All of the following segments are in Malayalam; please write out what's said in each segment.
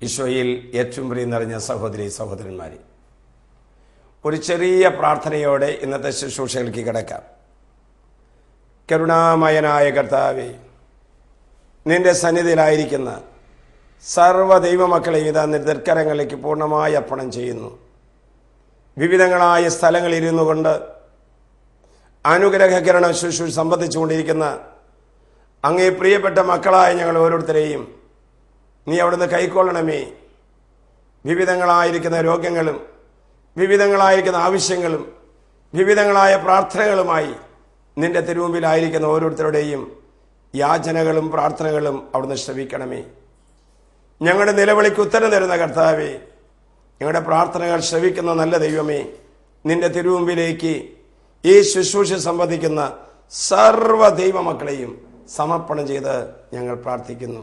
ഈശോയിൽ ഏറ്റവും പ്രിയം നിറഞ്ഞ സഹോദരി സഹോദരന്മാരെ, ഒരു ചെറിയ പ്രാർത്ഥനയോടെ ഇന്നത്തെ ശുശ്രൂഷകൾക്ക് കിടക്കാം. കരുണാമയനായ കർത്താവേ, നിന്റെ സന്നിധിയിലായിരിക്കുന്ന സർവ്വ ദൈവമക്കളെ ഇതാ നിർക്കരങ്ങളിലേക്ക് പൂർണ്ണമായി അർപ്പണം ചെയ്യുന്നു. വിവിധങ്ങളായ സ്ഥലങ്ങളിൽ ഇരുന്നു കൊണ്ട് അനുഗ്രഹകരണം ശുശ്രൂഷ സംബന്ധിച്ചുകൊണ്ടിരിക്കുന്ന അങ്ങേ പ്രിയപ്പെട്ട മക്കളായ ഞങ്ങൾ ഓരോരുത്തരെയും നീ അവിടുന്ന് കൈക്കൊള്ളണമേ. വിവിധങ്ങളായിരിക്കുന്ന രോഗങ്ങളും വിവിധങ്ങളായിരിക്കുന്ന ആവശ്യങ്ങളും വിവിധങ്ങളായ പ്രാർത്ഥനകളുമായി നിന്റെ തിരുമുമ്പിലായിരിക്കുന്ന ഓരോരുത്തരുടെയും യാചനകളും പ്രാർത്ഥനകളും അവിടുന്ന് ശ്രവിക്കണമേ. ഞങ്ങളുടെ നിലവിളിക്ക് ഉത്തരം തരുന്ന കർത്താവേ, ഞങ്ങളുടെ പ്രാർത്ഥനകൾ ശ്രവിക്കുന്ന നല്ല ദൈവമേ, നിന്റെ തിരുമുമ്പിലേക്ക് ഈ ശുശ്രൂഷ സംബന്ധിക്കുന്ന സർവ്വ ദൈവമക്കളെയും സമർപ്പണം ചെയ്ത് ഞങ്ങൾ പ്രാർത്ഥിക്കുന്നു.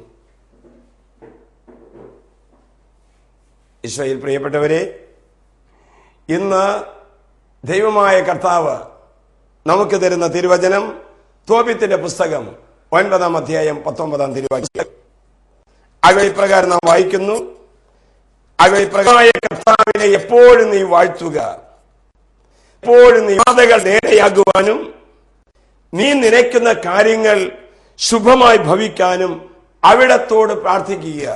ഈശോയിൽ പ്രിയപ്പെട്ടവരെ, ഇന്ന് ദൈവമായ കർത്താവ് നമുക്ക് തരുന്ന തിരുവചനം തോബിത്തിന്റെ പുസ്തകം 9-ാം അധ്യായം 19-ാം തിരുവാക്യം. ഇപ്രകാരം നാം വായിക്കുന്നു: ഇപ്രകാരമായ കർത്താവിനെ എപ്പോഴും നീ വാഴ്ത്തുക, എപ്പോഴും നീ പാതകൾ നേരെയാകുവാനും നീ നിனைക്കുന്ന കാര്യങ്ങൾ ശുഭമായി ഭവിക്കാനും അവിടത്തോട് പ്രാർത്ഥിക്കുക.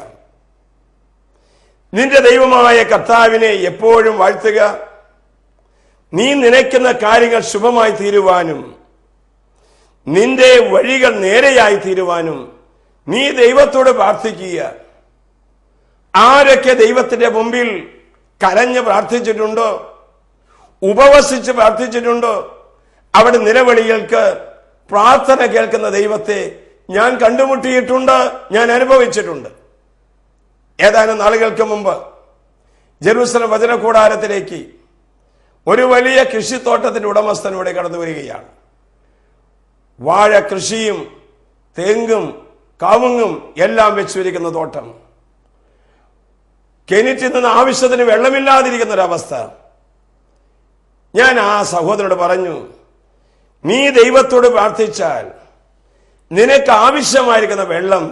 നിന്റെ ദൈവമായ കർത്താവിനെ എപ്പോഴും വാഴ്ത്തുക, നീ നിனைക്കുന്ന കാര്യങ്ങൾ ശുഭമായി തീരുവാനും നിന്റെ വഴികൾ നേരെയായി തീരുവാനും നീ ദൈവത്തോട് പ്രാർത്ഥിക്കുക. ആരൊക്കെ ദൈവത്തിന്റെ മുമ്പിൽ കരഞ്ഞ് പ്രാർത്ഥിച്ചിട്ടുണ്ടോ, ഉപവസിച്ച് പ്രാർത്ഥിച്ചിട്ടുണ്ടോ, അവിടെ നിലവിളികൾക്ക് പ്രാർത്ഥന കേൾക്കുന്ന ദൈവത്തെ ഞാൻ കണ്ടുമുട്ടിയിട്ടുണ്ട്, ഞാൻ അനുഭവിച്ചിട്ടുണ്ട്. ഏതാനും നാളുകൾക്ക് മുമ്പ് ജെറൂസലം വചന കൂടാരത്തിലേക്ക് ഒരു വലിയ കൃഷിത്തോട്ടത്തിന്റെ ഉടമസ്ഥനൂടെ കടന്നു വരികയാണ്. വാഴ കൃഷിയും തെങ്ങും കവുങ്ങും എല്ലാം വെച്ചുവരിക്കുന്ന തോട്ടം. കിണറ്റിൽ നിന്ന് ആവശ്യത്തിന് വെള്ളമില്ലാതിരിക്കുന്ന ഒരവസ്ഥ. ഞാൻ ആ സഹോദരനോട് പറഞ്ഞു, നീ ദൈവത്തോട് പ്രാർത്ഥിച്ചാൽ നിനക്ക് ആവശ്യമായിരിക്കുന്ന വെള്ളം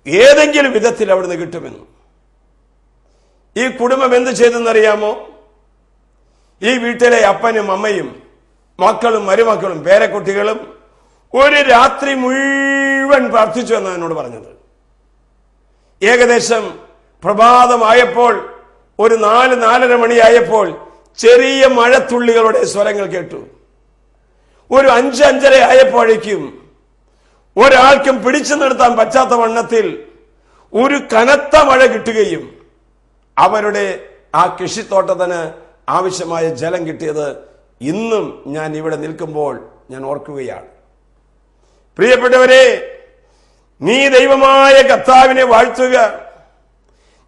ഏതെങ്കിലും വിധത്തിൽ അവിടുന്ന് കിട്ടുമെന്ന്. ഈ കുടുംബം എന്ത് ചെയ്തെന്നറിയാമോ? ഈ വീട്ടിലെ അപ്പനും അമ്മയും മക്കളും മരുമക്കളും പേരക്കുട്ടികളും ഒരു രാത്രി മുഴുവൻ പ്രാർത്ഥിച്ചു എന്നാണ് എന്നോട് പറഞ്ഞത്. ഏകദേശം പ്രഭാതമായപ്പോൾ ഒരു 4-4:30 മണിയായപ്പോൾ ചെറിയ മഴത്തുള്ളികളുടെ സ്വരങ്ങൾ കേട്ടു. ഒരു 5-5:30 ആയപ്പോഴേക്കും ഒരാൾക്കും പിടിച്ചു നിർത്താൻ പറ്റാത്ത വണ്ണത്തിൽ ഒരു കനത്ത മഴ കിട്ടുകയും അവരുടെ ആ കൃഷിത്തോട്ടത്തിന് ആവശ്യമായ ജലം കിട്ടിയത് ഇന്നും ഞാൻ ഇവിടെ നിൽക്കുമ്പോൾ ഞാൻ ഓർക്കുകയാണ്. പ്രിയപ്പെട്ടവരെ, നീ ദൈവമായ കർത്താവിനെ വാഴ്ത്തുക,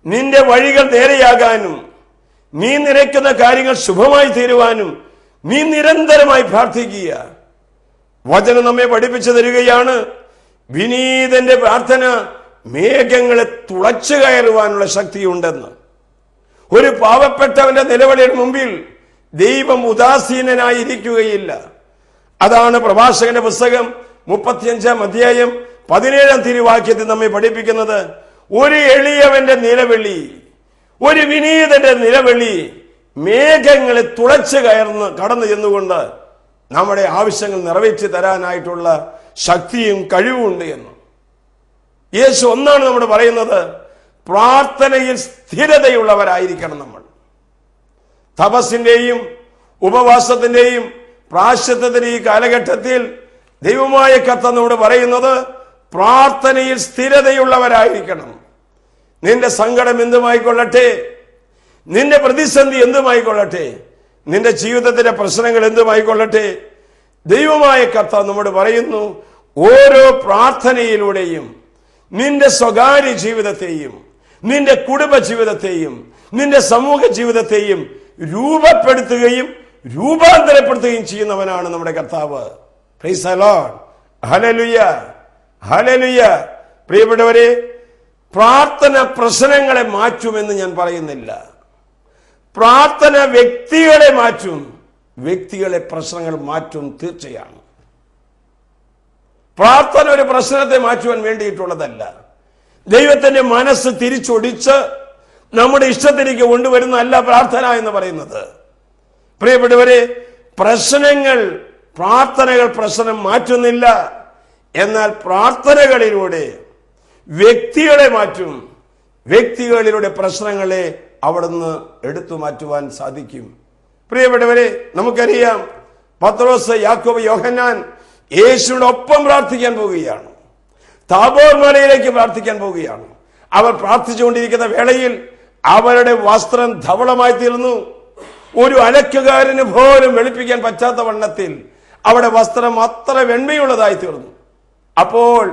നിന്റെ വഴികൾ നേരെയാകാനും നീ നിனைക്കുന്ന കാര്യങ്ങൾ ശുഭമായി തീരുവാനും നീ നിരന്തരമായി പ്രാർത്ഥിക്കുക. വചനം നമ്മെ പഠിപ്പിച്ചു തരികയാണ്, വിനീതന്റെ പ്രാർത്ഥന മേഘങ്ങളെ തുളച്ചു കയറുവാനുള്ള ശക്തിയുണ്ടെന്ന്. ഒരു പാവപ്പെട്ടവന്റെ നിലവിളിയുടെ മുമ്പിൽ ദൈവം ഉദാസീനനായിരിക്കുകയില്ല. അതാണ് പ്രഭാഷകന്റെ പുസ്തകം 35-ാം അധ്യായം 17-ാം തിരുവാക്യത്തിൽ നമ്മെ പഠിപ്പിക്കുന്നത്. ഒരു എളിയവന്റെ നിലവിളി, ഒരു വിനീതന്റെ നിലവിളി മേഘങ്ങളെ തുളച്ചു കടന്നു ചെന്നുകൊണ്ട് നമ്മുടെ ആവശ്യങ്ങൾ നിറവേറ്റി തരാനായിട്ടുള്ള ശക്തിയും കഴിവുമുണ്ട് എന്ന്. യേശു ഒന്നാണ് നമ്മൾ പറയുന്നത്, പ്രാർത്ഥനയിൽ സ്ഥിരതയുള്ളവരായിരിക്കണം നമ്മൾ. തപസ്സിന്റെയും ഉപവാസത്തിന്റെയും പ്രാശ്ചിത്തത്തിന്റെ ഈ കാലഘട്ടത്തിൽ ദൈവമായ കർത്താവ് നമ്മോട് പറയുന്നത് പ്രാർത്ഥനയിൽ സ്ഥിരതയുള്ളവരായിരിക്കണം. നിന്റെ സങ്കടം എന്തുമായിക്കൊള്ളട്ടെ, നിന്റെ പ്രതിസന്ധി എന്തുമായിക്കൊള്ളട്ടെ, നിന്റെ ജീവിതത്തിലെ പ്രശ്നങ്ങൾ എന്തുമായിക്കൊള്ളട്ടെ, ദൈവമായ കർത്താവ് നമ്മോട് പറയുന്നു, ഓരോ പ്രാർത്ഥനയിലൂടെയും നിന്റെ സ്വകാര്യ ജീവിതത്തെയും നിന്റെ കുടുംബ ജീവിതത്തെയും നിന്റെ സമൂഹ ജീവിതത്തെയും രൂപപ്പെടുത്തുകയും രൂപാന്തരപ്പെടുത്തുകയും ചെയ്യുന്നവനാണ് നമ്മുടെ കർത്താവ്. Praise the Lord. Hallelujah, hallelujah. പ്രിയപ്പെട്ടവരെ, പ്രാർത്ഥന പ്രശ്നങ്ങളെ മാറ്റുമെന്ന് ഞാൻ പറയുന്നില്ല. പ്രാർത്ഥന വ്യക്തികളെ മാറ്റും, വ്യക്തികളെ പ്രശ്നങ്ങൾ മാറ്റും തീർച്ചയാണ്. പ്രാർത്ഥന ഒരു പ്രശ്നത്തെ മാറ്റുവാൻ വേണ്ടിയിട്ടുള്ളതല്ല. ദൈവത്തിന്റെ മനസ്സ് തിരിച്ചൊടിച്ച് നമ്മുടെ ഇഷ്ടത്തിലേക്ക് കൊണ്ടുവരുന്ന അല്ല പ്രാർത്ഥന എന്ന് പറയുന്നത്. പ്രിയപ്പെട്ടവരെ, പ്രാർത്ഥനകൾ പ്രശ്നം മാറ്റുന്നില്ല. എന്നാൽ പ്രാർത്ഥനകളിലൂടെ വ്യക്തികളെ മാറ്റും. വ്യക്തികളിലൂടെ പ്രശ്നങ്ങളെ അവിടുന്ന് എടുത്തു മാറ്റുവാൻ സാധിക്കും. പ്രിയപ്പെട്ടവരെ, നമുക്കറിയാം, പത്രോസ്, യാക്കോബ്, യോഹന്നാൻ യേശുവിന്റെ ഒപ്പം പ്രാർത്ഥിക്കാൻ പോവുകയാണ്. താബോർ മലയിലേക്ക് പ്രാർത്ഥിക്കാൻ പോവുകയാണ്. അവർ പ്രാർത്ഥിച്ചുകൊണ്ടിരിക്കുന്ന വേളയിൽ അവരുടെ വസ്ത്രം ധവളമായി തീർന്നു. ഒരു അലക്കുകാരന് പോലും വെളുപ്പിക്കാൻ പറ്റാത്ത വണ്ണത്തിൽ അവിടെ വസ്ത്രം അത്ര വെണ്മയുള്ളതായി തീർന്നു. അപ്പോൾ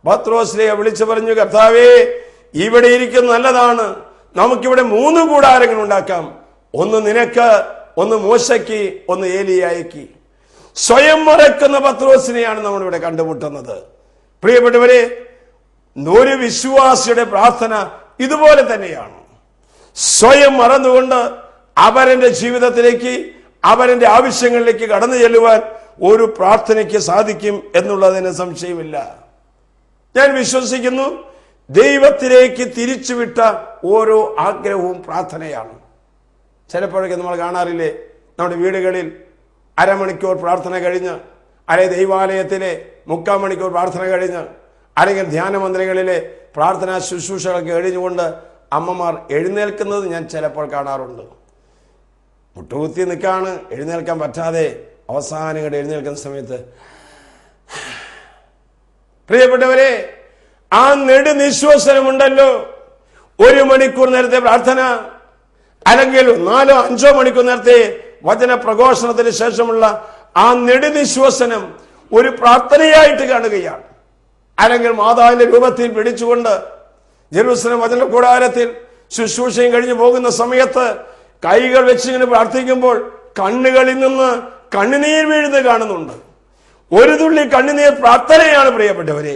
പത്രോസിനെ വിളിച്ചു പറഞ്ഞു, കർത്താവേ, ഇവിടെ ഇരിക്കുന്ന നല്ലതാണ്. നമുക്കിവിടെ 3 കൂടാരങ്ങൾ ഉണ്ടാക്കാം. ഒന്ന് നിനക്ക്, ഒന്ന് മോശയ്ക്ക്, ഒന്ന് ഏലിയായ്ക്ക്. സ്വയം മറക്കുന്ന പത്രോസിനെയാണ് നമ്മളിവിടെ കണ്ടുമുട്ടുന്നത്. പ്രിയപ്പെട്ടവരെ, ഒരു വിശ്വാസിയുടെ പ്രാർത്ഥന ഇതുപോലെ തന്നെയാണ്. സ്വയം മറന്നുകൊണ്ട് അവരുടെ ജീവിതത്തിലേക്ക്, അവരുടെ ആവശ്യങ്ങളിലേക്ക് കടന്നു ചെല്ലുവാൻ ഒരു പ്രാർത്ഥനയ്ക്ക് സാധിക്കും എന്നുള്ളതിന് സംശയമില്ല. ഞാൻ വിശ്വസിക്കുന്നു, ദൈവത്തിലേക്ക് തിരിച്ചുവിട്ട ഓരോ ആഗ്രഹവും പ്രാർത്ഥനയാണ്. ചിലപ്പോഴൊക്കെ നമ്മൾ കാണാറില്ലേ, നമ്മുടെ വീടുകളിൽ അരമണിക്കൂർ പ്രാർത്ഥന കഴിഞ്ഞ്, അല്ലെങ്കിൽ ദൈവാലയത്തിലെ 3/4 മണിക്കൂർ പ്രാർത്ഥന കഴിഞ്ഞ്, അല്ലെങ്കിൽ ധ്യാന മന്ദിരങ്ങളിലെ പ്രാർത്ഥനാ ശുശ്രൂഷകളൊക്കെ കഴിഞ്ഞുകൊണ്ട് അമ്മമാർ എഴുന്നേൽക്കുന്നത് ഞാൻ ചിലപ്പോൾ കാണാറുണ്ട്. മുട്ടുകുത്തി നിൽക്കാണ്, എഴുന്നേൽക്കാൻ പറ്റാതെ അവസാനം ഇങ്ങോട്ട് എഴുന്നേൽക്കുന്ന സമയത്ത്, പ്രിയപ്പെട്ടവരെ, ആ നെടുനിശ്വാസനമുണ്ടല്ലോ, 1 മണിക്കൂർ നേരത്തെ പ്രാർത്ഥന, അല്ലെങ്കിൽ 4-5 മണിക്കൂർ നേരത്തെ വചന പ്രഘോഷണത്തിന് ശേഷമുള്ള ആ നെടുനിശ്വാസനം ഒരു പ്രാർത്ഥനയായിട്ട് കാണുകയാണ്. അല്ലെങ്കിൽ മാതാവിന്റെ രൂപത്തിൽ പിടിച്ചുകൊണ്ട് ജെറുസലേം വചന കൂടാരത്തിൽ ശുശ്രൂഷയും കഴിഞ്ഞു പോകുന്ന സമയത്ത് കൈകൾ വെച്ചിങ്ങനെ പ്രാർത്ഥിക്കുമ്പോൾ കണ്ണുകളിൽ നിന്ന് കണ്ണുനീർ വീഴുന്നത് കാണുന്നുണ്ട്. ഒരു തുള്ളി കണ്ണുനീർ പ്രാർത്ഥനയാണ്. പ്രിയപ്പെട്ടവരെ,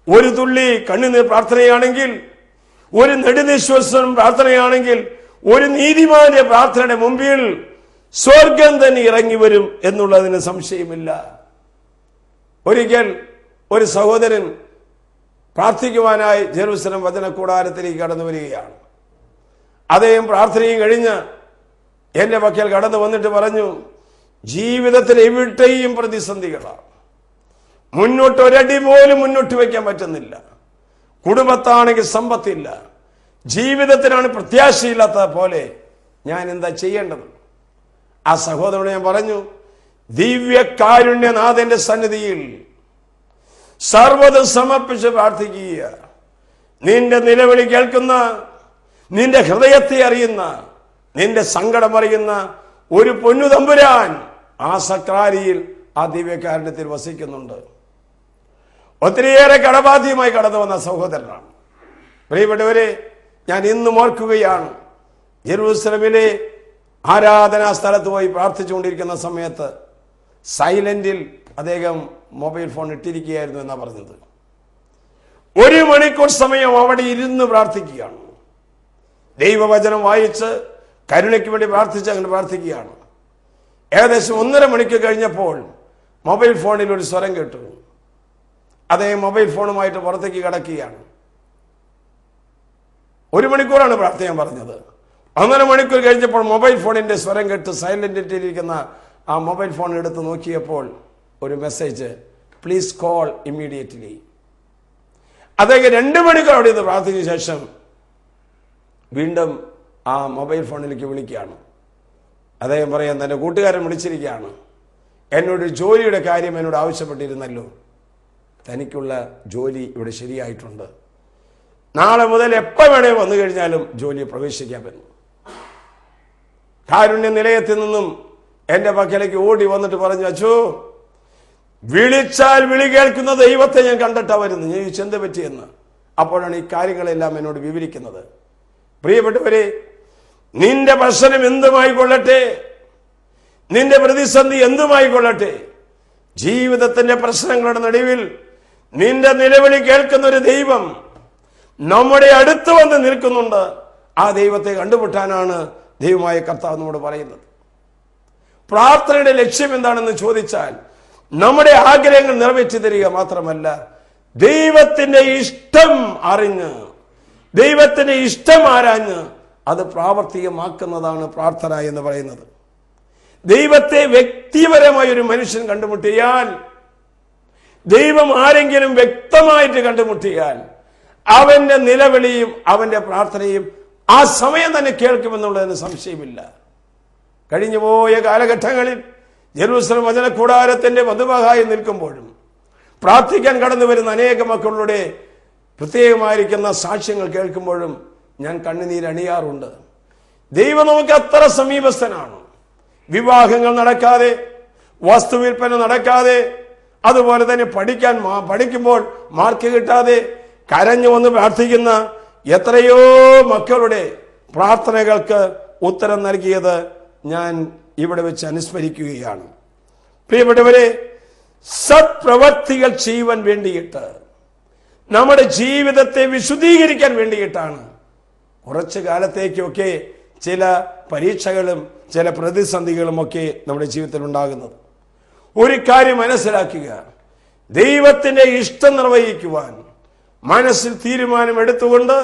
ഒരു തുള്ളി കണ്ണുനീർ പ്രാർത്ഥനയാണെങ്കിൽ, ഒരു നെടുനിശ്വാസം പ്രാർത്ഥനയാണെങ്കിൽ, ഒരു നീതിമാന്റെ പ്രാർത്ഥനയുടെ മുമ്പിൽ സ്വർഗം തന്നെ ഇറങ്ങി വരും എന്നുള്ളതിന് സംശയമില്ല. ഒരിക്കൽ ഒരു സഹോദരൻ പ്രാർത്ഥിക്കുവാനായി ജെറുസലേം വചന കൂടാരത്തിലേക്ക് കടന്നു വരികയാണ്. അദ്ദേഹം പ്രാർത്ഥനയും കഴിഞ്ഞ് എന്റെ പക്കൽ കടന്നു വന്നിട്ട് പറഞ്ഞു, ജീവിതത്തിൽ എവിടെയും പ്രതിസന്ധികളാണ്. മുന്നോട്ട് ഒരടി പോലും മുന്നോട്ട് വയ്ക്കാൻ പറ്റുന്നില്ല. കുടുംബത്താണെങ്കിൽ സമ്പത്തില്ല, ജീവിതത്തിനാണ് പ്രത്യാശയില്ലാത്ത പോലെ ഞാൻ എന്താ ചെയ്യേണ്ടത്? ആ സഹോദരനോട് ഞാൻ പറഞ്ഞു, ദിവ്യകാരുണ്യനാഥന്റെ സന്നിധിയിൽ സർവ്വതും സമർപ്പിച്ച് പ്രാർത്ഥിക്കുക. നിന്റെ നിലവിളി കേൾക്കുന്ന, നിന്റെ ഹൃദയത്തെ അറിയുന്ന, നിന്റെ സങ്കടം അറിയുന്ന ഒരു പൊന്നു തമ്പുരാൻ ആ സക്രാരിയിൽ, ആ ദിവ്യകാരുണ്യത്തിൽ വസിക്കുന്നുണ്ട്. ഒത്തിരിയേറെ കടബാധ്യമായി കടന്നു വന്ന സഹോദരനാണ്. പ്രിയപ്പെട്ടവരെ, ഞാൻ ഇന്നും ഓർക്കുകയാണ്, ജെറുസലേമിലെ ആരാധനാ സ്ഥലത്ത് പോയി പ്രാർത്ഥിച്ചുകൊണ്ടിരിക്കുന്ന സമയത്ത് സൈലന്റിൽ അദ്ദേഹം മൊബൈൽ ഫോൺ ഇട്ടിരിക്കുകയായിരുന്നു എന്നാ പറഞ്ഞത്. 1 മണിക്കൂർ സമയം അവിടെ ഇരുന്ന് പ്രാർത്ഥിക്കുകയാണ്. ദൈവവചനം വായിച്ച് കരുണയ്ക്ക് വേണ്ടി പ്രാർത്ഥിച്ച് അങ്ങനെ പ്രാർത്ഥിക്കുകയാണ്. ഏകദേശം 1.5 മണിക്കൂർ കഴിഞ്ഞപ്പോൾ മൊബൈൽ ഫോണിൽ ഒരു സ്വരം കേട്ടു. അദ്ദേഹം മൊബൈൽ ഫോണുമായിട്ട് പുറത്തേക്ക് കിടക്കുകയാണ്. 1 മണിക്കൂറാണ് പ്രാർത്ഥിക്കാൻ പറഞ്ഞത്. 1.5 മണിക്കൂർ കഴിഞ്ഞപ്പോൾ മൊബൈൽ ഫോണിന്റെ സ്വരം കേട്ട് സൈലന്റിലിരിക്കുന്ന ആ മൊബൈൽ ഫോൺ എടുത്ത് നോക്കിയപ്പോൾ ഒരു മെസ്സേജ്, പ്ലീസ് കോൾ ഇമ്മീഡിയറ്റ്ലി. അദ്ദേഹം 2 മണിക്കൂർ അവിടെ നിന്ന് പ്രാർത്ഥിച്ച ശേഷം വീണ്ടും ആ മൊബൈൽ ഫോണിലേക്ക് വിളിക്കുകയാണ്. അദ്ദേഹം പറയാൻ, തന്റെ കൂട്ടുകാരൻ വിളിച്ചിരിക്കുകയാണ്, എന്നോട് ജോലിയുടെ കാര്യം എന്നോട് ആവശ്യപ്പെട്ടിരുന്നല്ലോ, തനിക്കുള്ള ജോലി ഇവിടെ ശരിയായിട്ടുണ്ട്, നാളെ മുതൽ എപ്പോൾ വേണേ വന്നു കഴിഞ്ഞാലും ജോലിയെ പ്രവേശിക്കാമെന്നു. കാരുണ്യ നിലയത്തിൽ നിന്നും എന്റെ പക്കലേക്ക് ഓടി വന്നിട്ട് പറഞ്ഞു, അച്ചോ, വിളിച്ചാൽ വിളി കേൾക്കുന്ന ദൈവത്തെ ഞാൻ കണ്ടിട്ടാ വരുന്നു. ഞാൻ ചെന്ത പറ്റിയെന്ന്. അപ്പോഴാണ് ഈ കാര്യങ്ങളെല്ലാം എന്നോട് വിവരിക്കുന്നത്. പ്രിയപ്പെട്ടവരെ, നിന്റെ പ്രശ്നം എന്തുമായിക്കൊള്ളട്ടെ, നിന്റെ പ്രതിസന്ധി എന്തുമായിക്കൊള്ളട്ടെ, ജീവിതത്തിന്റെ പ്രശ്നങ്ങളുടെ നടുവിൽ നിന്റെ നിലവിളി കേൾക്കുന്ന ഒരു ദൈവം നമ്മുടെ അടുത്ത് വന്ന് നിൽക്കുന്നുണ്ട്. ആ ദൈവത്തെ കണ്ടുമുട്ടാനാണ് ദൈവമായ കർത്താവ് നമ്മോട് പറയുന്നത്. പ്രാർത്ഥനയുടെ ലക്ഷ്യം എന്താണെന്ന് ചോദിച്ചാൽ നമ്മുടെ ആഗ്രഹങ്ങൾ നിറവേറ്റി തരിക മാത്രമല്ല, ദൈവത്തിന്റെ ഇഷ്ടം അറിഞ്ഞ്, ദൈവത്തിന്റെ ഇഷ്ടം ആരാഞ്ഞ് അത് പ്രാവർത്തികമാക്കുന്നതാണ് പ്രാർത്ഥന എന്ന് പറയുന്നത്. ദൈവത്തെ വ്യക്തിപരമായ ഒരു മനുഷ്യൻ കണ്ടുമുട്ടിയാൽ, ദൈവം ആരെങ്കിലും വ്യക്തമായിട്ട് കണ്ടുമുട്ടിയാൽ, അവന്റെ നിലവിളിയും അവന്റെ പ്രാർത്ഥനയും ആ സമയം തന്നെ കേൾക്കുമെന്നുള്ളതിന് സംശയമില്ല. കഴിഞ്ഞുപോയ കാലഘട്ടങ്ങളിൽ ജെറൂസലേം വചന കൂടാരത്തിന്റെ മധുമഹായി നിൽക്കുമ്പോഴും പ്രാർത്ഥിക്കാൻ കടന്നു വരുന്ന അനേക മക്കളുടെ പ്രത്യേകമായിരിക്കുന്ന സാക്ഷ്യങ്ങൾ കേൾക്കുമ്പോഴും ഞാൻ കണ്ണുനീരണിയാറുണ്ട്. ദൈവം നമുക്ക് അത്ര സമീപസ്ഥനാണ്. വിവാഹങ്ങൾ നടക്കാതെ, വസ്തുവിൽപ്പന നടക്കാതെ, അതുപോലെ തന്നെ പഠിക്കുമ്പോൾ മാർക്ക് കിട്ടാതെ കരഞ്ഞു വന്ന് പ്രാർത്ഥിക്കുന്ന എത്രയോ മക്കളുടെ പ്രാർത്ഥനകൾക്ക് ഉത്തരം നൽകിയത് ഞാൻ ഇവിടെ വെച്ച് അനുസ്മരിക്കുകയാണ്. പ്രിയപ്പെട്ടവരെ, സത്പ്രവർത്തികൾ ചെയ്യുവാൻ വേണ്ടിയിട്ട്, നമ്മുടെ ജീവിതത്തെ വിശുദ്ധീകരിക്കാൻ വേണ്ടിയിട്ടാണ് കുറച്ചു കാലത്തേക്കൊക്കെ ചില പരീക്ഷകളും ചില പ്രതിസന്ധികളും ഒക്കെ നമ്മുടെ ജീവിതത്തിൽ ഉണ്ടാകുന്നത്. ഒരു കാര്യം മനസ്സിലാക്കുക, ദൈവത്തിന്റെ ഇഷ്ടം നിർവഹിക്കുവാൻ മനസ്സിൽ തീരുമാനമെടുത്തുകൊണ്ട്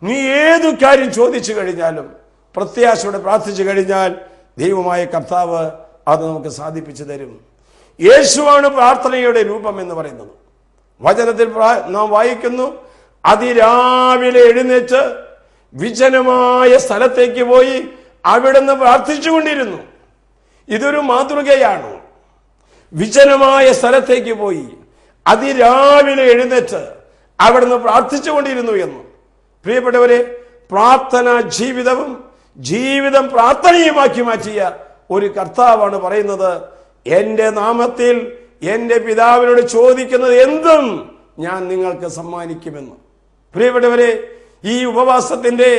നീ ഏതു കാര്യം ചോദിച്ചു കഴിഞ്ഞാലും പ്രത്യാശയോടെ പ്രാർത്ഥിച്ചു കഴിഞ്ഞാൽ ദൈവമായ കർത്താവ് അത് നമുക്ക് സാധിപ്പിച്ചു തരും. യേശുവാണ് പ്രാർത്ഥനയുടെ രൂപം എന്ന് പറയുന്നത്. വചനത്തിൽ നാം വായിക്കുന്നു, അതിരാവിലെ എഴുന്നേറ്റ് വിജനമായ സ്ഥലത്തേക്ക് പോയി അവിടുന്ന് പ്രാർത്ഥിച്ചുകൊണ്ടിരുന്നു. ഇതൊരു മാതൃകയാണ്. വിജനമായ സ്ഥലത്തേക്ക് പോയി അതിരാവിലെ എഴുന്നേറ്റ് അവിടുന്ന് പ്രാർത്ഥിച്ചുകൊണ്ടിരുന്നു എന്ന്. പ്രിയപ്പെട്ടവരെ, പ്രാർത്ഥന ജീവിതവും ജീവിതം പ്രാർത്ഥനയുമാക്കി മാറ്റിയ ഒരു കർത്താവാണ് പറയുന്നത്, എന്റെ നാമത്തിൽ എന്റെ പിതാവിനോട് ചോദിക്കുന്നത് എന്തും ഞാൻ നിങ്ങൾക്ക് സമ്മാനിക്കുമെന്ന്. പ്രിയപ്പെട്ടവരെ, ഈ ഉപവാസത്തിന്റെ,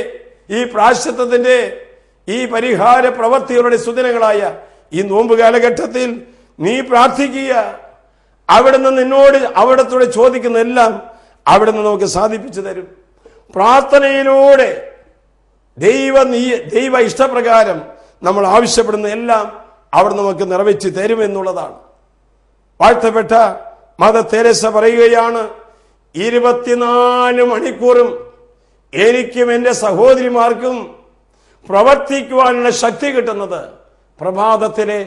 ഈ പ്രായശ്ചിത്തത്തിന്റെ, ഈ പരിഹാര പ്രവർത്തികളുടെ സുദിനങ്ങളായ ഈ നോമ്പ് കാലഘട്ടത്തിൽ നീ പ്രാർത്ഥിക്കുക. അവിടുന്ന് നിന്നോട് അവിടത്തോടെ ചോദിക്കുന്ന എല്ലാം അവിടുന്ന് നമുക്ക് സാധിപ്പിച്ചു തരും. പ്രാർത്ഥനയിലൂടെ ദൈവ ഇഷ്ടപ്രകാരം നമ്മൾ ആവശ്യപ്പെടുന്ന എല്ലാം അവിടെ നമുക്ക് നിറവേറ്റി തരുമെന്നുള്ളതാണ്. വാഴ്ത്തപ്പെട്ട മദർ തെരേസ പറയുകയാണ്, 24 മണിക്കൂറും എനിക്കും എൻ്റെ സഹോദരിമാർക്കും പ്രവർത്തിക്കുവാനുള്ള ശക്തി കിട്ടുന്നത് പ്രഭാതത്തിലെ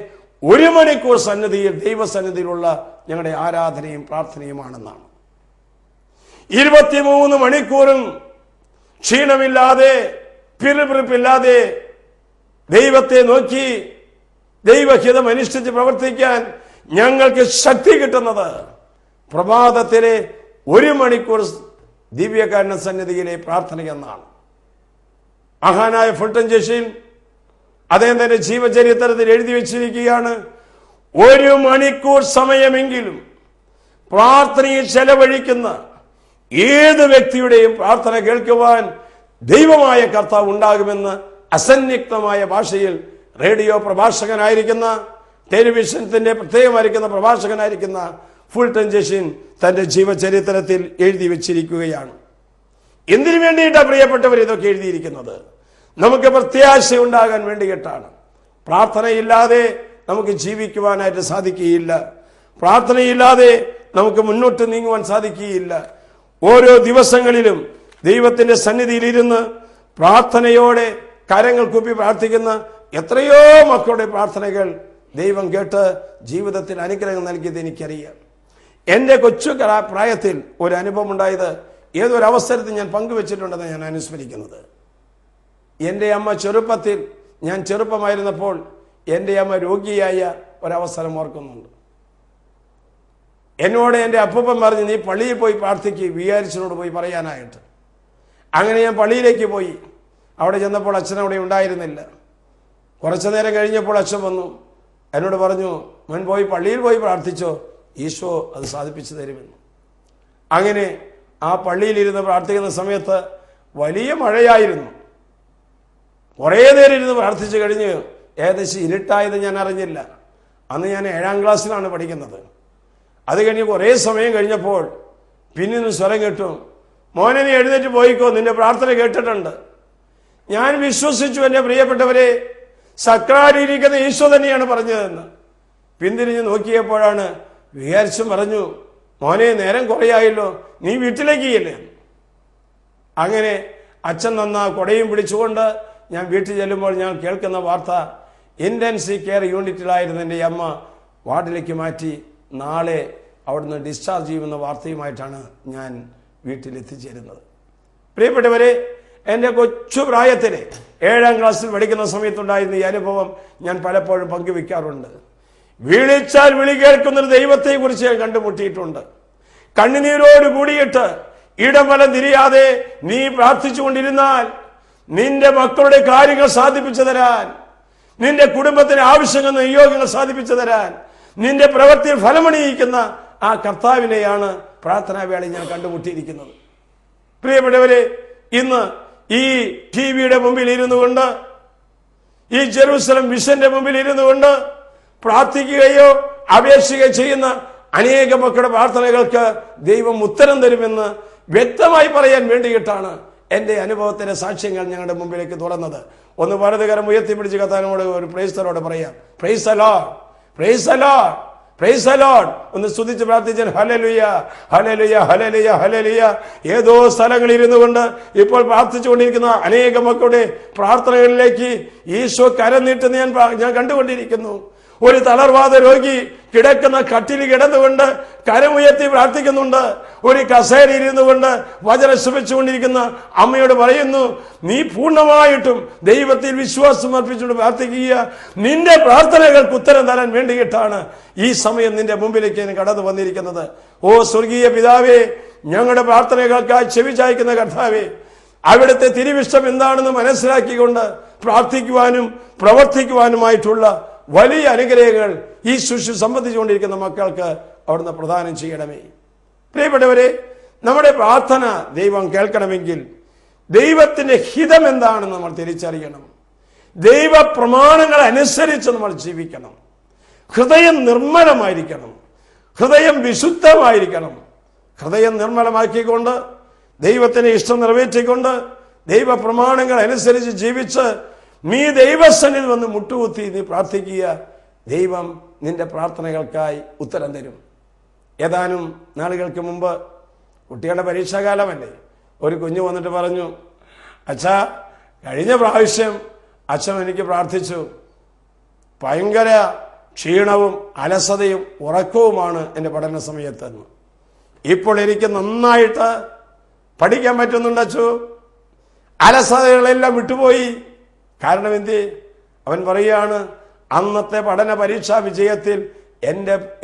1 മണിക്കൂർ സന്നിധിയിൽ, ദൈവസന്നിധിയിലുള്ള ഞങ്ങളുടെ ആരാധനയും പ്രാർത്ഥനയുമാണെന്നാണ്. 23 മണിക്കൂറും ക്ഷീണമില്ലാതെ, പിറുപിറുപ്പില്ലാതെ ദൈവത്തെ നോക്കി ദൈവഹിതം അനുഷ്ഠിച്ച് പ്രവർത്തിക്കാൻ ഞങ്ങൾക്ക് ശക്തി കിട്ടുന്നത് പ്രഭാതത്തിലെ 1 മണിക്കൂർ ദിവ്യകാരുണ്യ സന്നിധിയിലെ പ്രാർത്ഥനയെന്നാണ്. മഹാനായ ഫുൾട്ടൻ ജെഷീൻ അദ്ദേഹം തന്റെ ജീവചരിത്രത്തിൽ എഴുതി വെച്ചിരിക്കുകയാണ്, 1 മണിക്കൂർ സമയമെങ്കിലും പ്രാർത്ഥനയിൽ ചെലവഴിക്കുന്ന ഏത് വ്യക്തിയുടെയും പ്രാർത്ഥന കേൾക്കുവാൻ ദൈവമായ കർത്താവ് ഉണ്ടാകുമെന്ന് അസന്നിഗ്ധമായ ഭാഷയിൽ റേഡിയോ പ്രഭാഷകനായിരിക്കുന്ന, ടെലിവിഷന്റെ പ്രത്യേകമായിരിക്കുന്ന പ്രഭാഷകനായിരിക്കുന്ന ഫുൾട്ടൻ ജെഷീൻ തന്റെ ജീവചരിത്രത്തിൽ എഴുതി വെച്ചിരിക്കുകയാണ്. എന്തിനു വേണ്ടിയിട്ടാണ് പ്രിയപ്പെട്ടവർ ഇതൊക്കെ എഴുതിയിരിക്കുന്നത്? നമുക്ക് പ്രത്യാശ ഉണ്ടാകാൻ വേണ്ടിയിട്ടാണ്. പ്രാർത്ഥനയില്ലാതെ നമുക്ക് ജീവിക്കുവാനായിട്ട് സാധിക്കുകയില്ല. പ്രാർത്ഥനയില്ലാതെ നമുക്ക് മുന്നോട്ട് നീങ്ങുവാൻ സാധിക്കുകയില്ല. ഓരോ ദിവസങ്ങളിലും ദൈവത്തിന്റെ സന്നിധിയിലിരുന്ന് പ്രാർത്ഥനയോടെ കരങ്ങൾ കൂപ്പി പ്രാർത്ഥിക്കുന്ന എത്രയോ മക്കളുടെ പ്രാർത്ഥനകൾ ദൈവം കേട്ട് ജീവിതത്തിൽ അനുഗ്രഹം നൽകിയത് എനിക്കറിയാം. എൻ്റെ കൊച്ചു പ്രായത്തിൽ ഒരു അനുഭവം ഉണ്ടായത് ഏതൊരവസരത്തിൽ ഞാൻ പങ്കുവെച്ചിട്ടുണ്ടെന്ന് ഞാൻ അനുസ്മരിക്കുന്നത്. എൻ്റെ അമ്മ ചെറുപ്പത്തിൽ, ഞാൻ ചെറുപ്പമായിരുന്നപ്പോൾ എൻ്റെ അമ്മ രോഗിയായ ഒരവസരം ഓർക്കുന്നുണ്ട്. എന്നോട് എൻ്റെ അപ്പൂപ്പൻ പറഞ്ഞ്, നീ പള്ളിയിൽ പോയി പ്രാർത്ഥിക്കുക, വികാരിച്ചനോട് പോയി പറയാനായിട്ട്. അങ്ങനെ ഞാൻ പള്ളിയിലേക്ക് പോയി. അവിടെ ചെന്നപ്പോൾ അച്ഛൻ അവിടെ ഉണ്ടായിരുന്നില്ല. കുറച്ചു നേരം കഴിഞ്ഞപ്പോൾ അച്ഛൻ വന്നു, എന്നോട് പറഞ്ഞു, മോൻ പോയി പള്ളിയിൽ പോയി പ്രാർത്ഥിച്ചോ, ഈശോ അത് സാധിപ്പിച്ചു തരുമെന്ന്. അങ്ങനെ ആ പള്ളിയിലിരുന്ന് പ്രാർത്ഥിക്കുന്ന സമയത്ത് വലിയ മഴയായിരുന്നു. കുറേ നേരം ഇരുന്ന് പ്രാർത്ഥിച്ചു കഴിഞ്ഞ് ഏകദേശം ഇരുട്ടായത് ഞാൻ അറിഞ്ഞില്ല. അന്ന് ഞാൻ 7ാം ക്ലാസ്സിലാണ് പഠിക്കുന്നത്. അത് കഴിഞ്ഞ് കുറേ സമയം കഴിഞ്ഞപ്പോൾ പിന്നീന്ന് സ്വരം കേട്ടു, മോനെ നീ എഴുന്നേറ്റ് പോയിക്കോ, നിന്റെ പ്രാർത്ഥന കേട്ടിട്ടുണ്ട്. ഞാൻ വിശ്വസിച്ചു, എൻ്റെ പ്രിയപ്പെട്ടവരെ, സക്രാരിയിരിക്കുന്ന ഈശോ തന്നെയാണ് പറഞ്ഞതെന്ന്. പിന്തിരിഞ്ഞ് നോക്കിയപ്പോഴാണ് വികാരിച്ചും പറഞ്ഞു, മോനെ നേരം കുറയായല്ലോ, നീ വീട്ടിലേക്ക് ചെല്ല്. അങ്ങനെ അച്ഛൻ കൊടയും പിടിച്ചുകൊണ്ട് ഞാൻ വീട്ടിൽ ചെല്ലുമ്പോൾ ഞാൻ കേൾക്കുന്ന വാർത്ത, ഇന്റൻസീവ് കെയർ യൂണിറ്റിലായിരുന്ന എൻ്റെ അമ്മ വാർഡിലേക്ക് മാറ്റി, നാളെ അവിടുന്ന് ഡിസ്ചാർജ് ചെയ്യുമെന്ന വാർത്തയുമായിട്ടാണ് ഞാൻ വീട്ടിലെത്തിച്ചേരുന്നത്. പ്രിയപ്പെട്ടവരെ, എൻ്റെ കൊച്ചു പ്രായത്തിൽ 7ാം ക്ലാസ്സിൽ പഠിക്കുന്ന സമയത്തുണ്ടായിരുന്ന ഈ അനുഭവം ഞാൻ പലപ്പോഴും പങ്കുവെക്കാറുണ്ട്. വിളിച്ചാൽ വിളി കേൾക്കുന്നൊരു ദൈവത്തെക്കുറിച്ച് ഞാൻ കണ്ടുമുട്ടിയിട്ടുണ്ട്. കണ്ണുനീരോട് കൂടിയിട്ട് ഇടമലം തിരിയാതെ നീ പ്രാർത്ഥിച്ചുകൊണ്ടിരുന്നാൽ നിന്റെ മക്കളുടെ കാര്യങ്ങൾ സാധിപ്പിച്ചു തരാൻ, നിന്റെ കുടുംബത്തിന് ആവശ്യങ്ങൾ നിയോഗങ്ങൾ സാധിപ്പിച്ചു തരാൻ, നിന്റെ പ്രവൃത്തിയിൽ ഫലമണിയിക്കുന്ന ആ കർത്താവിനെയാണ് പ്രാർത്ഥനാ വേളയിൽ ഞാൻ കണ്ടുമുട്ടിയിരിക്കുന്നത്. പ്രിയപ്പെട്ടവരെ, ഇന്ന് ഈ ടിവിയുടെ മുമ്പിൽ ഇരുന്നു കൊണ്ട്, ഈ ജെറൂസലം മിഷന്റെ മുമ്പിൽ ഇരുന്നു കൊണ്ട് പ്രാർത്ഥിക്കുകയോ അപേക്ഷിക്കുകയോ ചെയ്യുന്ന അനേക മക്കളുടെ പ്രാർത്ഥനകൾക്ക് ദൈവം ഉത്തരം തരുമെന്ന് വ്യക്തമായി പറയാൻ വേണ്ടിയിട്ടാണ് എൻ്റെ അനുഭവത്തിന്റെ സാക്ഷ്യങ്ങൾ ഞങ്ങളുടെ മുമ്പിലേക്ക് തുറന്നത്. ഒന്ന് വലതുകരം ഉയർത്തിപ്പിടിച്ച് കർത്താവിനോട് ഒരു പ്രൈസ് ദി ലോർഡ് പറയാം. Praise the Lord, praise the Lord, praise the Lord. ഒന്ന് സ്തുതിച്ച് പ്രാർത്ഥിച്ചാൽ ഹല്ലേലൂയ, ഹല്ലേലൂയ, ഹല്ലേലൂയ, ഹല്ലേലൂയ. ഏതോ സ്ഥലങ്ങളിൽ ഇരുന്നു കൊണ്ട് ഇപ്പോൾ പ്രാർത്ഥിച്ചുകൊണ്ടിരിക്കുന്ന അനേക മക്കളുടെ പ്രാർത്ഥനകളിലേക്ക് ഈശോ കരം നീട്ടുന്ന ഞാൻ കണ്ടുകൊണ്ടിരിക്കുന്നു. ഒരു തളർവാദ രോഗി കിടക്കുന്ന കട്ടിൽ കിടന്നുകൊണ്ട് കരമുയർത്തി പ്രാർത്ഥിക്കുന്നുണ്ട്. ഒരു കസേരയിൽ ഇരുന്നു കൊണ്ട് വചനം ശ്രമിച്ചുകൊണ്ടിരിക്കുന്ന അമ്മയോട് പറയുന്നു, നീ പൂർണ്ണമായിട്ടും ദൈവത്തിൽ വിശ്വാസം അർപ്പിച്ചുകൊണ്ട് പ്രാർത്ഥിക്കുക. നിന്റെ പ്രാർത്ഥനകൾക്ക് ഉത്തരം തരാൻ വേണ്ടിയിട്ടാണ് ഈ സമയം നിന്റെ മുമ്പിലേക്ക് ഞാൻ കടന്നു വന്നിരിക്കുന്നത്. ഓ സ്വർഗീയ പിതാവേ, ഞങ്ങളുടെ പ്രാർത്ഥനകൾക്കായി ചെവി ചായ്ക്കുന്ന കർത്താവേ, അവിടുത്തെ തിരുവിഷ്ടം എന്താണെന്ന് മനസ്സിലാക്കിക്കൊണ്ട് പ്രാർത്ഥിക്കുവാനും പ്രവർത്തിക്കുവാനുമായിട്ടുള്ള വലിയ അനുഗ്രഹങ്ങൾ ഈ ശുശ്രൂഷ സംബന്ധിച്ചുകൊണ്ടിരിക്കുന്ന മക്കൾക്ക് അവിടുന്ന് പ്രദാനം ചെയ്യണമേ. പ്രിയപ്പെട്ടവരെ, നമ്മുടെ പ്രാർത്ഥന ദൈവം കേൾക്കണമെങ്കിൽ ദൈവത്തിന്റെ ഹിതം എന്താണെന്ന് നമ്മൾ തിരിച്ചറിയണം. ദൈവ പ്രമാണങ്ങൾ അനുസരിച്ച് നമ്മൾ ജീവിക്കണം. ഹൃദയം നിർമ്മലമായിരിക്കണം, ഹൃദയം വിശുദ്ധമായിരിക്കണം. ഹൃദയം നിർമ്മലമാക്കിക്കൊണ്ട് ദൈവത്തിന്റെ ഇഷ്ടം നിറവേറ്റിക്കൊണ്ട് ദൈവ പ്രമാണങ്ങൾ അനുസരിച്ച് ജീവിച്ച് നീ ദൈവസന്നിധിയിൽ വന്ന് മുട്ടുകുത്തി നീ പ്രാർത്ഥിക്കുക. ദൈവം നിന്റെ പ്രാർത്ഥനകൾക്കായി ഉത്തരം തരും. ഏതാനും നാളുകൾക്ക് മുമ്പ് കുട്ടികളുടെ പരീക്ഷാകാലമല്ലേ, ഒരു കുഞ്ഞു വന്നിട്ട് പറഞ്ഞു, അച്ഛാ, കഴിഞ്ഞ പ്രാവശ്യം അച്ഛൻ എനിക്ക് പ്രാർത്ഥിച്ചു, ഭയങ്കര ക്ഷീണവും അലസതയും ഉറക്കവുമാണ് എൻ്റെ പഠന സമയത്തെന്ന്. ഇപ്പോൾ എനിക്ക് നന്നായിട്ട് പഠിക്കാൻ പറ്റുന്നുണ്ട് അച്ചു, അലസതകളെല്ലാം വിട്ടുപോയി. കാരണം എന്ത്? അവൻ പറയുകയാണ്, അന്നത്തെ പഠന പരീക്ഷാ വിജയത്തിൽ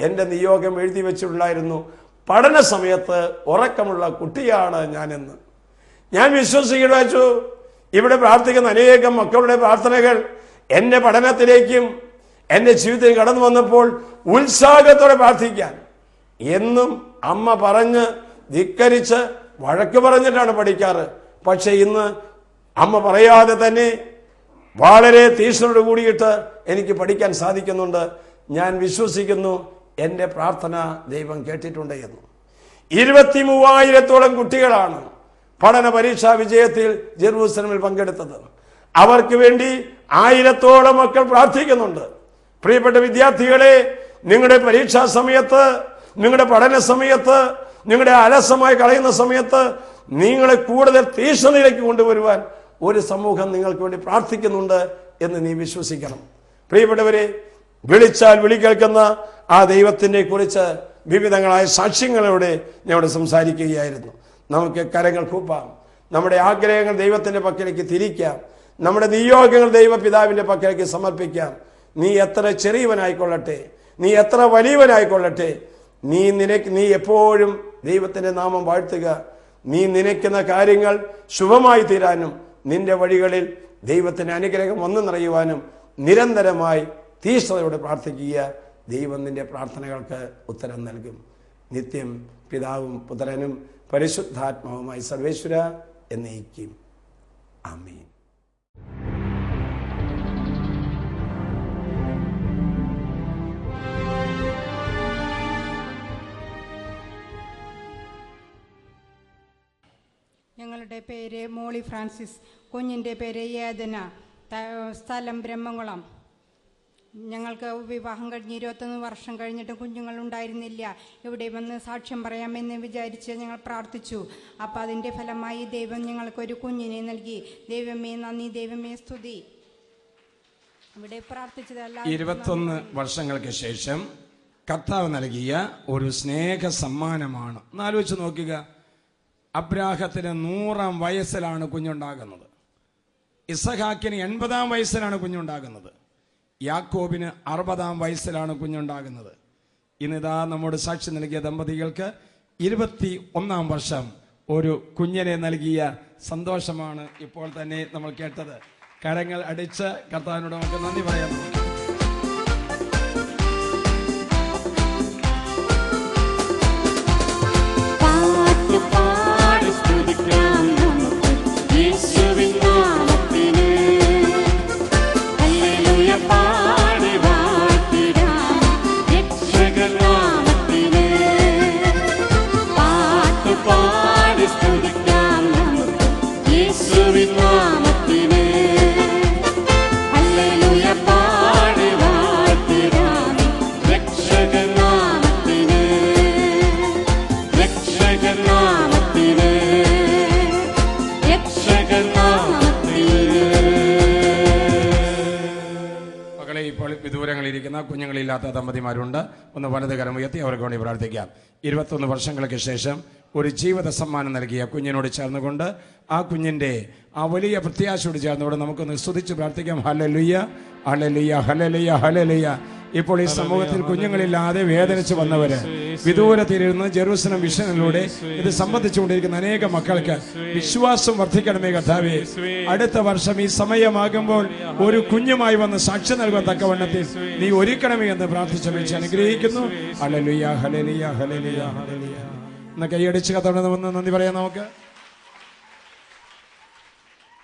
എൻ്റെ നിയോഗം എഴുതി വെച്ചിട്ടുണ്ടായിരുന്നു, പഠന സമയത്ത് ഉറക്കമുള്ള കുട്ടിയാണ് ഞാനെന്ന്. ഞാൻ വിശ്വസിക്കണം അച്ചു, ഇവിടെ പ്രാർത്ഥിക്കുന്ന അനേകം മക്കളുടെ പ്രാർത്ഥനകൾ എൻ്റെ പഠനത്തിലേക്കും എൻ്റെ ജീവിതത്തിൽ കടന്നു വന്നപ്പോൾ ഉത്സാഹത്തോടെ പ്രാർത്ഥിക്കാൻ എന്നും അമ്മ പറഞ്ഞ് ധിക്കരിച്ച് വഴക്ക് പറഞ്ഞിട്ടാണ് പഠിക്കാറ്. പക്ഷെ ഇന്ന് അമ്മ പറയാതെ തന്നെ വളരെ തീഷ്ണതയോട് കൂടിയിട്ട് എനിക്ക് പഠിക്കാൻ സാധിക്കുന്നുണ്ട്. ഞാൻ വിശ്വസിക്കുന്നു എൻ്റെ പ്രാർത്ഥന ദൈവം കേട്ടിട്ടുണ്ട് എന്ന്. 23,000-ഓളം കുട്ടികളാണ് പഠന പരീക്ഷാ വിജയത്തിൽ ജെറൂസലമിൽ പങ്കെടുത്തത്. അവർക്ക് വേണ്ടി 1000-ഓളം മക്കൾ പ്രാർത്ഥിക്കുന്നുണ്ട്. പ്രിയപ്പെട്ട വിദ്യാർത്ഥികളെ, നിങ്ങളുടെ പരീക്ഷാ സമയത്ത്, നിങ്ങളുടെ പഠന സമയത്ത്, നിങ്ങളുടെ അലസമായി കളയുന്ന സമയത്ത് നിങ്ങളെ കൂടുതൽ തീഷ്ണതയിലേക്ക് കൊണ്ടുവരുവാൻ ഒരു സമൂഹം നിങ്ങൾക്ക് വേണ്ടി പ്രാർത്ഥിക്കുന്നുണ്ട് എന്ന് നീ വിശ്വസിക്കണം. പ്രിയപ്പെട്ടവരെ, വിളിച്ചാൽ വിളി കേൾക്കുന്ന ആ ദൈവത്തിനെ കുറിച്ച് വിവിധങ്ങളായ സാക്ഷ്യങ്ങളോടെ ഞങ്ങളോട് സംസാരിക്കുകയായിരുന്നു. നമുക്ക് കരങ്ങൾ കൂപ്പാം, നമ്മുടെ ആഗ്രഹങ്ങൾ ദൈവത്തിന്റെ പക്കലേക്ക് തിരിക്കാം, നമ്മുടെ നിയോഗങ്ങൾ ദൈവപിതാവിന്റെ പക്കലേക്ക് സമർപ്പിക്കാം. നീ എത്ര ചെറിയവനായിക്കൊള്ളട്ടെ, നീ എത്ര വലിയവനായിക്കൊള്ളട്ടെ, നീ എപ്പോഴും ദൈവത്തിന്റെ നാമം വാഴ്ത്തുക. നീ നനയ്ക്കുന്ന കാര്യങ്ങൾ ശുഭമായി തീരാനും നിന്റെ വഴികളിൽ ദൈവത്തിന്റെ അനുഗ്രഹം വന്നു നിറയുവാനും നിരന്തരമായി തീഷ്ണതയോടെ പ്രാർത്ഥിക്കുക. ദൈവം നിന്റെ പ്രാർത്ഥനകൾക്ക് ഉത്തരം നൽകും. നിത്യം പിതാവും പുത്രനും പരിശുദ്ധാത്മാവുമായി സർവേശ്വര എന്നേക്കും. ആമേൻ. ഞങ്ങളുടെ പേര് മോളി ഫ്രാൻസിസ്, കുഞ്ഞിൻ്റെ പേര് യേദന, സ്ഥലം ബ്രഹ്മകുളം. ഞങ്ങൾക്ക് വിവാഹം കഴിഞ്ഞ് 21 വർഷം കഴിഞ്ഞിട്ട് കുഞ്ഞുങ്ങൾ ഉണ്ടായിരുന്നില്ല. ഇവിടെ വന്ന് സാക്ഷ്യം പറയാമെന്ന് വിചാരിച്ച് ഞങ്ങൾ പ്രാർത്ഥിച്ചു. അപ്പോൾ അതിൻ്റെ ഫലമായി ദൈവം ഞങ്ങൾക്കൊരു കുഞ്ഞിനെ നൽകി. ദൈവമേ നന്ദി, ദൈവമേ സ്തുതി. ഇവിടെ പ്രാർത്ഥിച്ചതല്ല. 21 വർഷങ്ങൾക്ക് ശേഷം കർത്താവ് നൽകിയ ഒരു സ്നേഹ സമ്മാനമാണ്. എന്നാലോചിച്ച് നോക്കുക, അബ്രാഹത്തിന് 100-ാം വയസ്സിലാണ് കുഞ്ഞുണ്ടാകുന്നത്. ഇസഹാക്കിന് 80-ാം വയസ്സിലാണ് കുഞ്ഞുണ്ടാകുന്നത്. യാക്കോബിന് 60-ാം വയസ്സിലാണ് കുഞ്ഞുണ്ടാകുന്നത്. ഇന്നിതാ നമ്മോട് സാക്ഷി നൽകിയ ദമ്പതികൾക്ക് 21-ാം വർഷം ഒരു കുഞ്ഞിനെ നൽകിയ സന്തോഷമാണ് ഇപ്പോൾ തന്നെ നമ്മൾ കേട്ടത്. കരങ്ങൾ അടിച്ച് കർത്താവിനോട് നമുക്ക് നന്ദി പറയാം. വിദൂരങ്ങളിരിക്കുന്ന കുഞ്ഞുങ്ങളില്ലാത്ത ദമ്പതിമാരുണ്ട്. ഒന്ന് വലത് കരം ഉയർത്തി അവർക്ക് വേണ്ടി പ്രാർത്ഥിക്കാം. 21 വർഷങ്ങൾക്ക് ശേഷം ഒരു ജീവിത സമ്മാനം നൽകിയ കുഞ്ഞിനോട് ചേർന്നുകൊണ്ട് ആ കുഞ്ഞിൻ്റെ ആ വലിയ പ്രത്യാശയോട് ചേർന്നുകൊണ്ട് നമുക്കൊന്ന് സ്തുതിച്ച് പ്രാർത്ഥിക്കാം. Hallelujah, hallelujah, hallelujah, hallelujah. ഇപ്പോൾ ഈ സമൂഹത്തിൽ കുഞ്ഞുങ്ങളില്ലാതെ വേദനിച്ച് വന്നവര്, വിദൂരത്തിരുന്ന് ജെറൂസലം വിഷനിലൂടെ ഇത് സംബന്ധിച്ചുകൊണ്ടിരിക്കുന്ന അനേക മക്കൾക്ക് വിശ്വാസം വർദ്ധിക്കണമേ കർത്താവേ. അടുത്ത വർഷം ഈ സമയമാകുമ്പോൾ ഒരു കുഞ്ഞുമായി വന്ന് സാക്ഷ്യം നൽകുവാൻ തക്കവണ്ണത്തിൽ നീ ഒരുക്കണമേ എന്ന് പ്രാർത്ഥിച്ച് വിളിച്ച് അനുഗ്രഹിക്കുന്നു. Hallelujah, hallelujah, hallelujah, hallelujah. എന്ന് കൈയടിച്ച് കത്തോടെ നന്ദി പറയാം നമുക്ക്.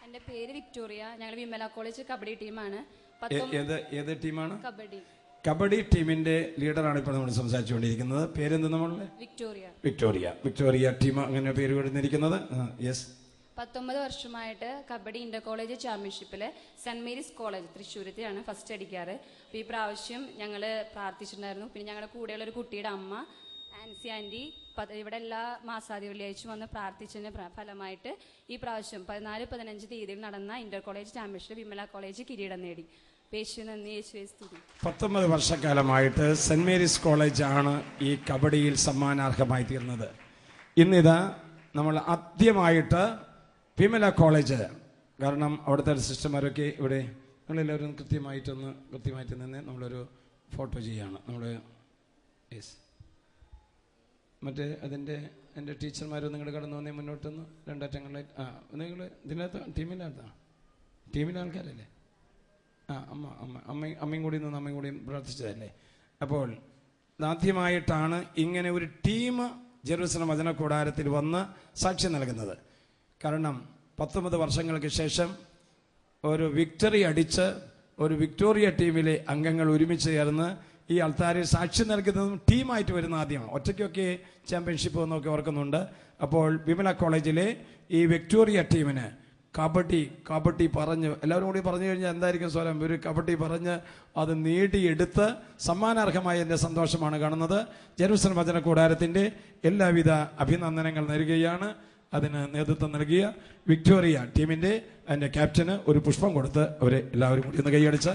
എൻ്റെ പേര് വിക്ടോറിയ. ഞങ്ങൾ വിമല കോളേജ് കബഡി ടീമാണ്. ഏത് ടീമാണ്? കബഡി. കബഡി ടീമിന്റെ ലീഡറാണ് ഇപ്പോൾ നമ്മൾ സംസാരിച്ചുകൊണ്ടിരിക്കുന്നത്. പേരെന്ത് നമ്മളുടെ? വിക്ടോറിയ. വിക്ടോറിയ. വിക്ടോറിയ ടീം അങ്ങനെ പേര് കൊടുത്തിരിക്കുന്നത്. യെസ്. 19 വർഷമായിട്ട് കബഡി ഇന്റർ കോളേജ് ചാമ്പ്യൻഷിപ്പിൽ സെന്റ് മേരീസ് കോളേജ് തൃശ്ശൂരത്തെയാണ് ഫസ്റ്റ് അടിക്കാറ്. അപ്പോൾ ഈ പ്രാവശ്യം ഞങ്ങൾ പ്രാർത്ഥിച്ചിട്ടുണ്ടായിരുന്നു. പിന്നെ ഞങ്ങളുടെ കൂടെയുള്ള ഒരു കുട്ടിയുടെ അമ്മ ആൻസി ആൻറ്റി ഇവിടെ എല്ലാ മാസാദി വെള്ളിയാഴ്ച വന്ന് പ്രാർത്ഥിച്ചതിന് ഫലമായിട്ട് ഈ പ്രാവശ്യം 14-15 തീയതിയിൽ നടന്ന ഇന്റർ കോളേജ് ചാമ്പ്യൻഷിപ്പിൽ വിമല കോളേജ് കിരീടം നേടി. 19 വർഷക്കാലമായിട്ട് സെന്റ് മേരീസ് കോളേജാണ് ഈ കബഡിയിൽ സമ്മാനാർഹമായി തീർന്നത്. ഇന്നിതാ നമ്മൾ ആദ്യമായിട്ട് വിമല കോളേജ്, കാരണം അവിടുത്തെ സിസ്റ്റർമാരൊക്കെ ഇവിടെ ഞങ്ങളെല്ലാവരും കൃത്യമായിട്ട് നിന്ന് നമ്മളൊരു ഫോട്ടോ ചെയ്യുകയാണ്. നമ്മൾ യെസ്, മറ്റേ എൻ്റെ ടീച്ചർമാരും നിങ്ങൾ കടന്നു വന്നേ മുന്നോട്ടൊന്ന് രണ്ടറ്റങ്ങളിലായിട്ട്. നിങ്ങൾ ഇതിനകത്ത് ടീമിലെ ആൾക്കാരല്ലേ? അമ്മയും കൂടി നിന്ന് അമ്മയും കൂടി പ്രാർത്ഥിച്ചതല്ലേ? അപ്പോൾ ആദ്യമായിട്ടാണ് ഇങ്ങനെ ഒരു ടീം ജെറൂസലം വചന കൂടാരത്തിൽ വന്ന് സാക്ഷ്യം നൽകുന്നത്. കാരണം 19 വർഷങ്ങൾക്ക് ശേഷം ഒരു വിക്ടറി അടിച്ച് ഒരു വിക്ടോറിയ ടീമിലെ അംഗങ്ങൾ ഒരുമിച്ച് ചേർന്ന് ഈ അൾത്താരിൽ സാക്ഷ്യം നൽകുന്നതും ടീമായിട്ട് വരുന്ന ആദ്യമാണ്. ഒറ്റയ്ക്കൊക്കെ ചാമ്പ്യൻഷിപ്പ് എന്നൊക്കെ ഓർക്കുന്നുണ്ട്. അപ്പോൾ വിമല കോളേജിലെ ഈ വിക്ടോറിയ ടീമിന് കബഡി പറഞ്ഞ് എല്ലാവരും കൂടി പറഞ്ഞു കഴിഞ്ഞാൽ എന്തായിരിക്കും സ്വരം? ഒരു കബഡി പറഞ്ഞ് അത് നേടിയെടുത്ത് സമ്മാനാർഹമായ എൻ്റെ സന്തോഷമാണ് കാണുന്നത്. ജെറൂസലം വചന കൂടാരത്തിൻ്റെ എല്ലാവിധ അഭിനന്ദനങ്ങൾ നൽകുകയാണ്. അതിന് നേതൃത്വം നൽകിയ വിക്ടോറിയ ടീമിൻ്റെ അതിൻ്റെ ക്യാപ്റ്റന് ഒരു പുഷ്പം കൊടുത്ത് അവരെ എല്ലാവരും കൂടി ഒന്ന് കൈയടിച്ച്